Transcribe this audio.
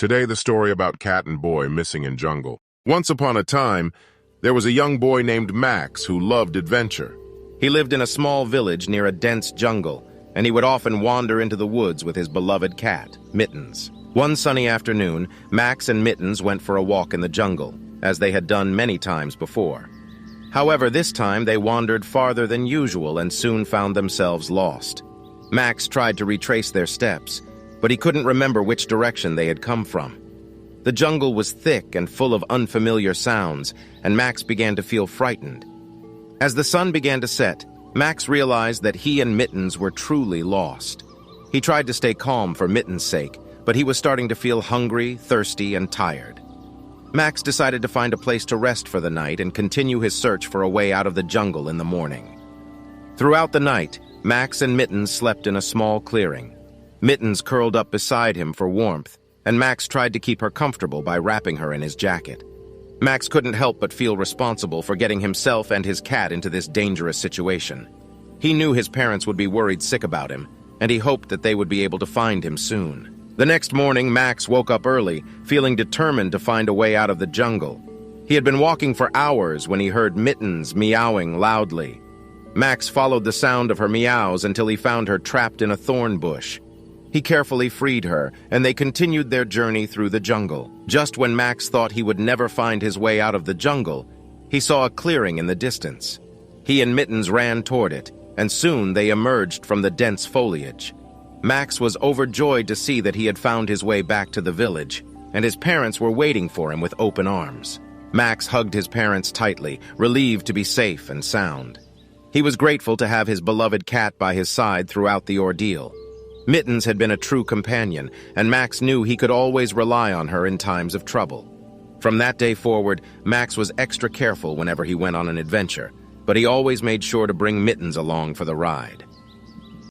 Today, the story about cat and boy missing in jungle. Once upon a time, there was a young boy named Max who loved adventure. He lived in a small village near a dense jungle, and he would often wander into the woods with his beloved cat, Mittens. One sunny afternoon, Max and Mittens went for a walk in the jungle, as they had done many times before. However, this time they wandered farther than usual and soon found themselves lost. Max tried to retrace their steps, but he couldn't remember which direction they had come from. The jungle was thick and full of unfamiliar sounds, and Max began to feel frightened. As the sun began to set, Max realized that he and Mittens were truly lost. He tried to stay calm for Mittens' sake, but he was starting to feel hungry, thirsty, and tired. Max decided to find a place to rest for the night and continue his search for a way out of the jungle in the morning. Throughout the night, Max and Mittens slept in a small clearing. Mittens curled up beside him for warmth, and Max tried to keep her comfortable by wrapping her in his jacket. Max couldn't help but feel responsible for getting himself and his cat into this dangerous situation. He knew his parents would be worried sick about him, and he hoped that they would be able to find him soon. The next morning, Max woke up early, feeling determined to find a way out of the jungle. He had been walking for hours when he heard Mittens meowing loudly. Max followed the sound of her meows until he found her trapped in a thorn bush. He carefully freed her, and they continued their journey through the jungle. Just when Max thought he would never find his way out of the jungle, he saw a clearing in the distance. He and Mittens ran toward it, and soon they emerged from the dense foliage. Max was overjoyed to see that he had found his way back to the village, and his parents were waiting for him with open arms. Max hugged his parents tightly, relieved to be safe and sound. He was grateful to have his beloved cat by his side throughout the ordeal. Mittens had been a true companion, and Max knew he could always rely on her in times of trouble. From that day forward, Max was extra careful whenever he went on an adventure, but he always made sure to bring Mittens along for the ride.